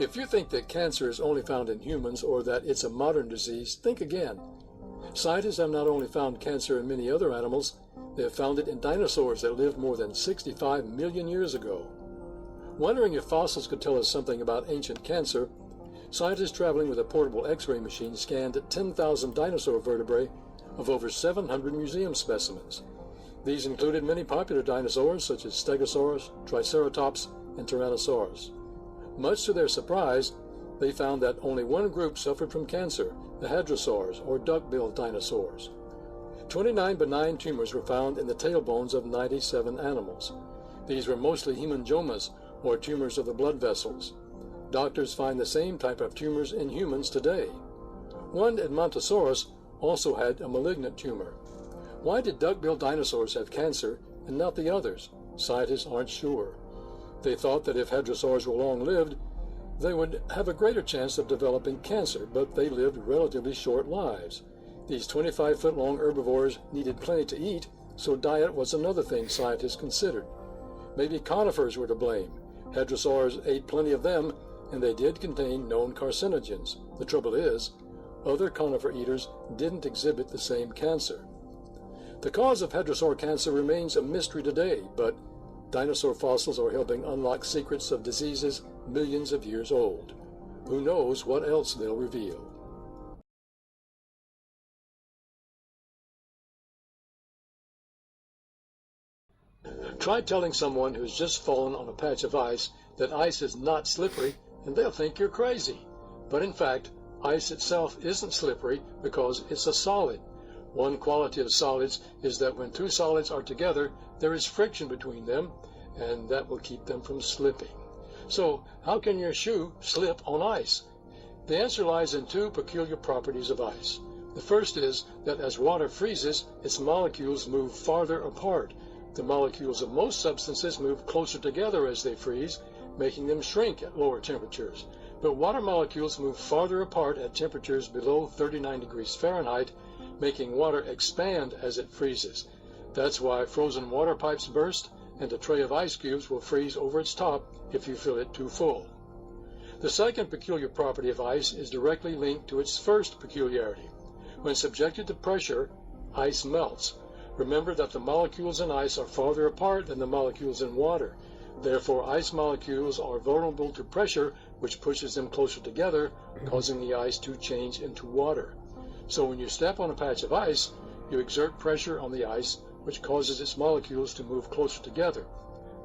If you think that cancer is only found in humans or that it's a modern disease, think again. Scientists have not only found cancer in many other animals, they have found it in dinosaurs that lived more than 65 million years ago. Wondering if fossils could tell us something about ancient cancer, scientists traveling with a portable X-ray machine scanned 10,000 dinosaur vertebrae of over 700 museum specimens. These included many popular dinosaurs such as Stegosaurus, Triceratops, and Tyrannosaurus. Much to their surprise, they found that only one group suffered from cancer, the hadrosaurs, or duck-billed dinosaurs. 29 benign tumors were found in the tailbones of 97 animals. These were mostly hemangiomas, or tumors of the blood vessels. Doctors find the same type of tumors in humans today. One Edmontosaurus also had a malignant tumor. Why did duck-billed dinosaurs have cancer and not the others? Scientists aren't sure. They thought that if hadrosaurs were long-lived, they would have a greater chance of developing cancer, but they lived relatively short lives. These 25-foot-long herbivores needed plenty to eat, so diet was another thing scientists considered. Maybe conifers were to blame. Hadrosaurs ate plenty of them, and they did contain known carcinogens. The trouble is, other conifer eaters didn't exhibit the same cancer. The cause of hadrosaur cancer remains a mystery today, but dinosaur fossils are helping unlock secrets of diseases millions of years old. Who knows what else they'll reveal? Try telling someone who's just fallen on a patch of ice that ice is not slippery, and they'll think you're crazy. But in fact, ice itself isn't slippery because it's a solid. One quality of solids is that when two solids are together, there is friction between them, and that will keep them from slipping. So, how can your shoe slip on ice? The answer lies in two peculiar properties of ice. The first is that as water freezes, its molecules move farther apart. The molecules of most substances move closer together as they freeze, making them shrink at lower temperatures. But water molecules move farther apart at temperatures below 39 degrees Fahrenheit, making water expand as it freezes. That's why frozen water pipes burst, and a tray of ice cubes will freeze over its top if you fill it too full. The second peculiar property of ice is directly linked to its first peculiarity. When subjected to pressure, ice melts. Remember that the molecules in ice are farther apart than the molecules in water. Therefore, ice molecules are vulnerable to pressure, which pushes them closer together, causing the ice to change into water. So when you step on a patch of ice, you exert pressure on the ice, which causes its molecules to move closer together.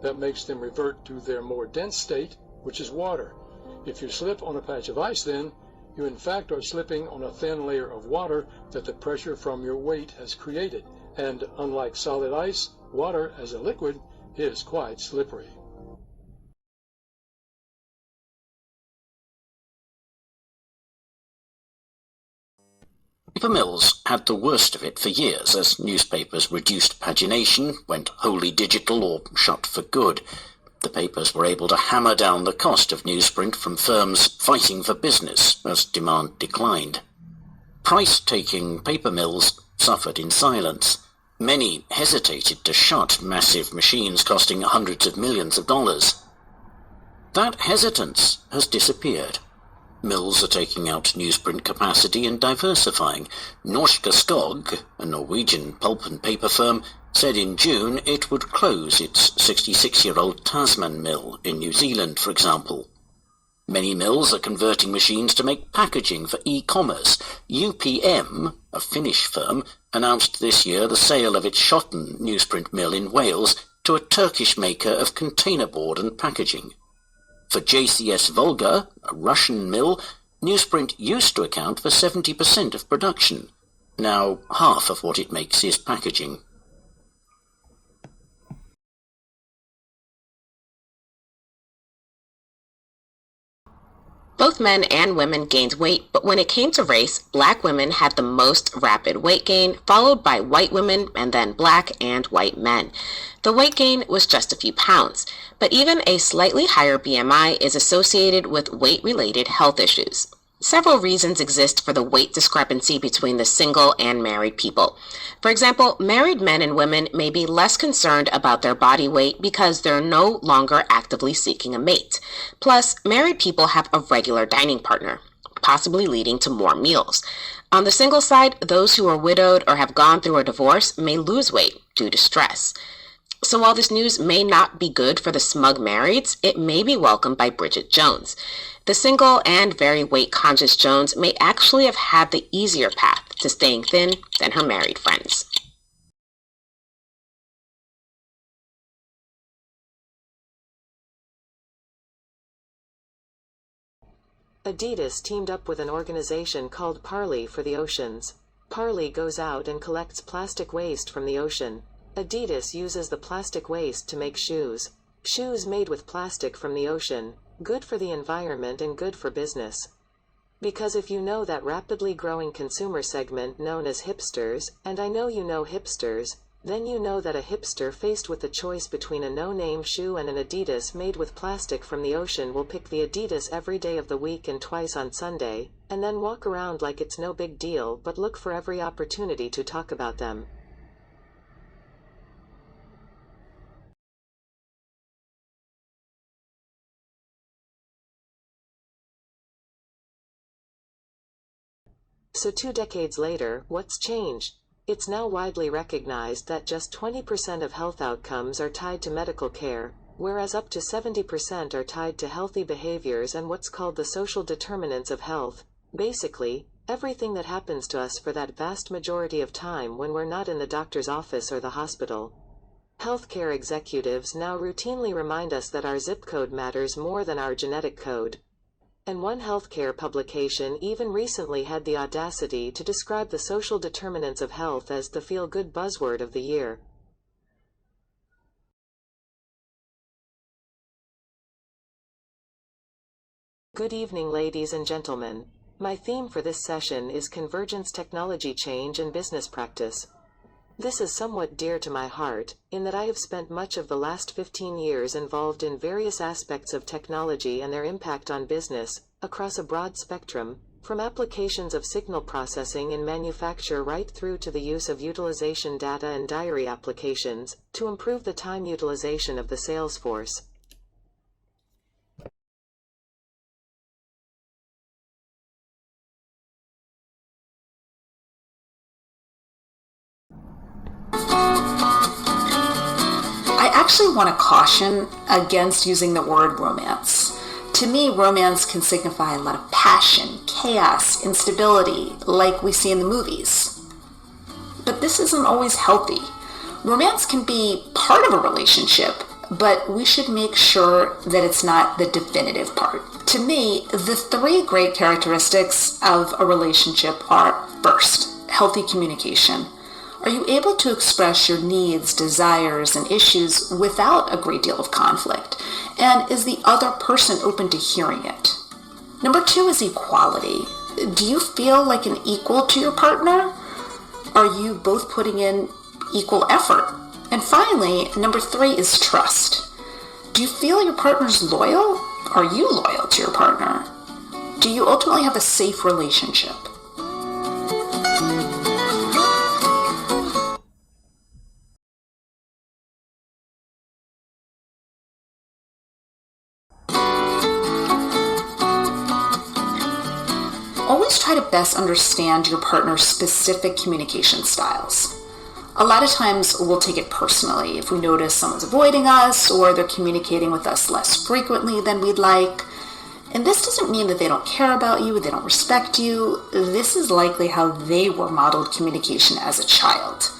That makes them revert to their more dense state, which is water. If you slip on a patch of ice, then, you in fact are slipping on a thin layer of water that the pressure from your weight has created. And unlike solid ice, water as a liquid is quite slippery. Paper mills had the worst of it for years as newspapers reduced pagination, went wholly digital or shut for good. The papers were able to hammer down the cost of newsprint from firms fighting for business as demand declined. Price-taking paper mills suffered in silence. Many hesitated to shut massive machines costing hundreds of millions of dollars. That hesitance has disappeared. Mills are taking out newsprint capacity and diversifying. Norske Skog, a Norwegian pulp and paper firm, said in June it would close its 66-year-old Tasman mill in New Zealand, for example. Many mills are converting machines to make packaging for e-commerce. UPM, a Finnish firm, announced this year the sale of its Schotten newsprint mill in Wales to a Turkish maker of containerboard and packaging. For JCS Volga, a Russian mill, newsprint used to account for 70% of production. Now half of what it makes is packaging. Both men and women gained weight, but when it came to race, black women had the most rapid weight gain, followed by white women and then black and white men. The weight gain was just a few pounds, but even a slightly higher BMI is associated with weight-related health issues. Several reasons exist for the weight discrepancy between the single and married people. For example, married men and women may be less concerned about their body weight because they're no longer actively seeking a mate. Plus, married people have a regular dining partner, possibly leading to more meals. On the single side, those who are widowed or have gone through a divorce may lose weight due to stress. So while this news may not be good for the smug marrieds, it may be welcomed by Bridget Jones. The single and very weight-conscious Jones may actually have had the easier path to staying thin than her married friends. Adidas teamed up with an organization called 𝐼𝐼 for the oceans. 𝐼𝐼 goes out and collects plastic waste from the ocean. Adidas uses the plastic waste to make shoes. Shoes made with plastic from the ocean. Good for the environment and good for business. Because if you know that rapidly growing consumer segment known as hipsters, and I know you know hipsters, then you know that a hipster faced with the choice between a no-name shoe and an Adidas made with plastic from the ocean will pick the Adidas every day of the week and twice on Sunday, and then walk around like it's no big deal but look for every opportunity to talk about them. So 2 decades later, what's changed? It's now widely recognized that just 20% of health outcomes are tied to medical care, whereas up to 70% are tied to healthy behaviors and what's called the social determinants of health. Basically, everything that happens to us for that vast majority of time when we're not in the doctor's office or the hospital. Healthcare executives now routinely remind us that our zip code matters more than our genetic code. And one healthcare publication even recently had the audacity to describe the social determinants of health as the feel-good buzzword of the year. Good evening, ladies and gentlemen. My theme for this session is convergence, technology change, and business practice. This is somewhat dear to my heart, in that I have spent much of the last 15 years involved in various aspects of technology and their impact on business, across a broad spectrum, from applications of signal processing in manufacture right through to the use of utilization data and diary applications, to improve the time utilization of the sales force. I actually want to caution against using the word romance. To me, romance can signify a lot of passion, chaos, instability, like we see in the movies. But this isn't always healthy. Romance can be part of a relationship, but we should make sure that it's not the definitive part. To me, the 3 great characteristics of a relationship are, first, healthy communication. Are you able to express your needs, desires, and issues without a great deal of conflict? And is the other person open to hearing it? Number 2 is equality. Do you feel like an equal to your partner? Are you both putting in equal effort? And finally, number 3 is trust. Do you feel your partner's loyal? Are you loyal to your partner? Do you ultimately have a safe relationship? Always try to best understand your partner's specific communication styles. A lot of times we'll take it personally if we notice someone's avoiding us or they're communicating with us less frequently than we'd like. And this doesn't mean that they don't care about you, they don't respect you. This is likely how they were modeled communication as a child.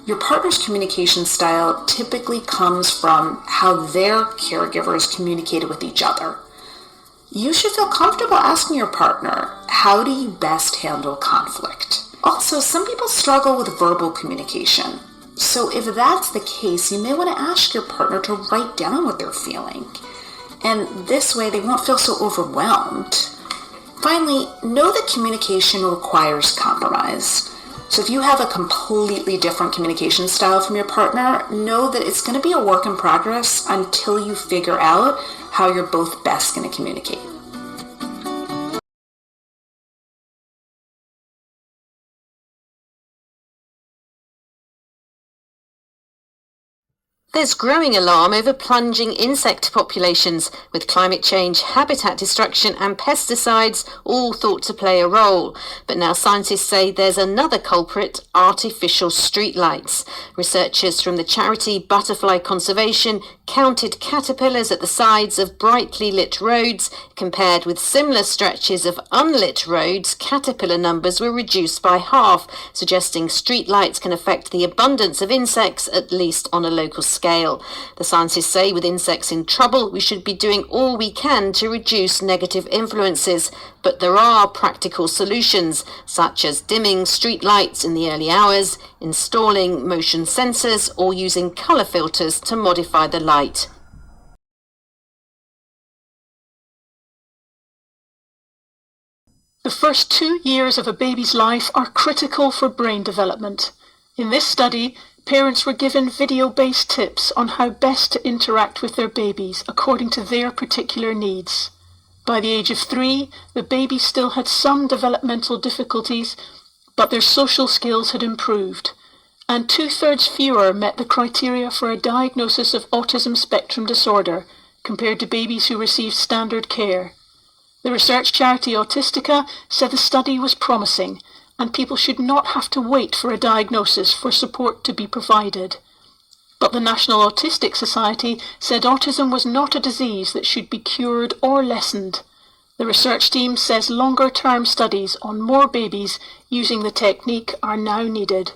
Your partner's communication style typically comes from how their caregivers communicated with each other. You should feel comfortable asking your partner, how do you best handle conflict? Also, some people struggle with verbal communication. So if that's the case, you may want to ask your partner to write down what they're feeling. And this way they won't feel so overwhelmed. Finally, know that communication requires compromise. So if you have a completely different communication style from your partner, know that it's going to be a work in progress until you figure out how you're both best going to communicate. There's growing alarm over plunging insect populations, with climate change, habitat destruction and pesticides all thought to play a role. But now scientists say there's another culprit: artificial streetlights. Researchers from the charity Butterfly Conservation counted caterpillars at the sides of brightly lit roads. Compared with similar stretches of unlit roads, caterpillar numbers were reduced by half, suggesting streetlights can affect the abundance of insects, at least on a local scale. The scientists say with insects in trouble, we should be doing all we can to reduce negative influences. But there are practical solutions, such as dimming street lights in the early hours, installing motion sensors, or using colour filters to modify the light. The first 2 years of a baby's life are critical for brain development. In this study, parents were given video-based tips on how best to interact with their babies according to their particular needs. By the age of 3, the baby still had some developmental difficulties, but their social skills had improved, and 2/3 fewer met the criteria for a diagnosis of autism spectrum disorder compared to babies who received standard care. The research charity Autistica said the study was promising, and people should not have to wait for a diagnosis for support to be provided. But the National Autistic Society said autism was not a disease that should be cured or lessened. The research team says longer-term studies on more babies using the technique are now needed.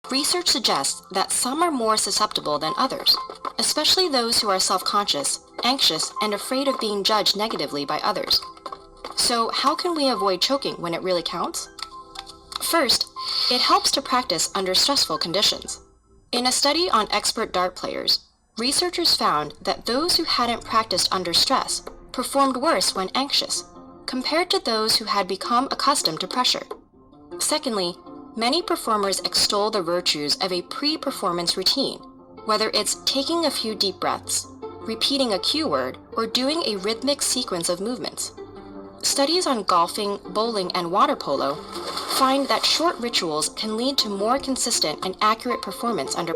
Research suggests that some are more susceptible than others, especially those who are self-conscious, anxious, and afraid of being judged negatively by others. So how can we avoid choking when it really counts? First, it helps to practice under stressful conditions. In a study on expert dart players, researchers found that those who hadn't practiced under stress performed worse when anxious, compared to those who had become accustomed to pressure. Secondly, many performers extol the virtues of a pre-performance routine, whether it's taking a few deep breaths, repeating a cue word, or doing a rhythmic sequence of movements. Studies on golfing, bowling, and water polo find that short rituals can lead to more consistent and accurate performance under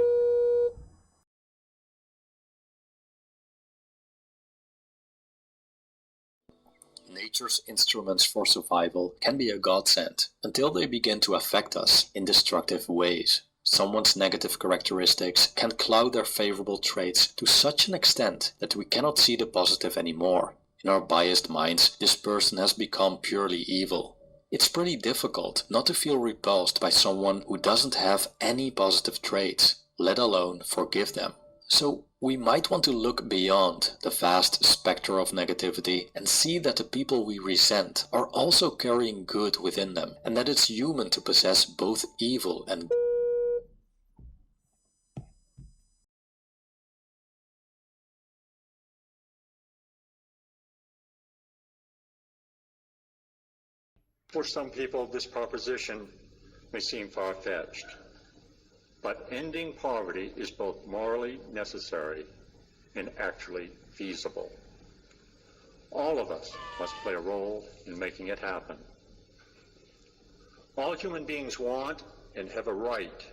Nature's instruments for survival can be a godsend until they begin to affect us in destructive ways. Someone's negative characteristics can cloud their favorable traits to such an extent that we cannot see the positive anymore. In our biased minds, this person has become purely evil. It's pretty difficult not to feel repulsed by someone who doesn't have any positive traits, let alone forgive them. So we might want to look beyond the vast spectre of negativity and see that the people we resent are also carrying good within them, and that it's human to possess both evil and For some people, this proposition may seem far-fetched, but ending poverty is both morally necessary and actually feasible. All of us must play a role in making it happen. All human beings want and have a right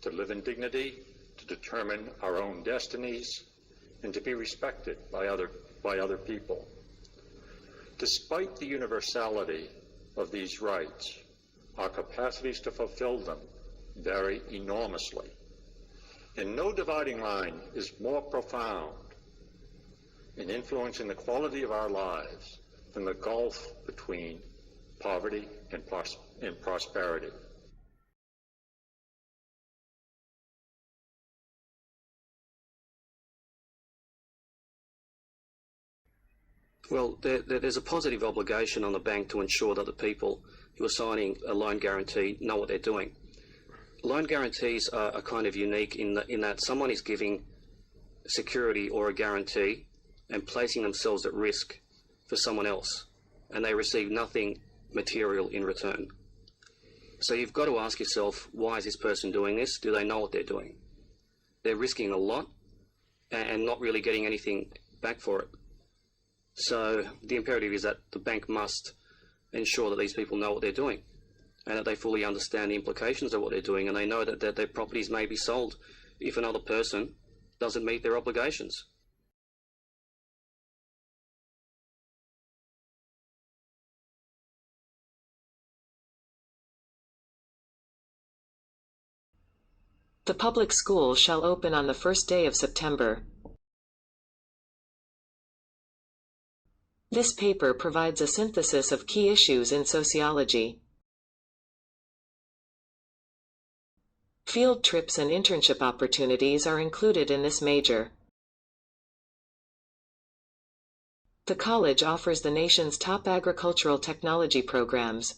to live in dignity, to determine our own destinies, and to be respected by other people. Despite the universality of these rights, our capacities to fulfill them vary enormously, and no dividing line is more profound in influencing the quality of our lives than the gulf between poverty and prosperity. Well, there's a positive obligation on the bank to ensure that the people who are signing a loan guarantee know what they're doing. Loan guarantees are kind of unique in that someone is giving security or a guarantee and placing themselves at risk for someone else, and they receive nothing material in return. So you've got to ask yourself, why is this person doing this? Do they know what they're doing? They're risking a lot and not really getting anything back for it. So the imperative is that the bank must ensure that these people know what they're doing and that they fully understand the implications of what they're doing, and they know that their properties may be sold if another person doesn't meet their obligations. The public school shall open on the first day of September. This paper provides a synthesis of key issues in sociology. Field trips and internship opportunities are included in this major. The college offers the nation's top agricultural technology programs.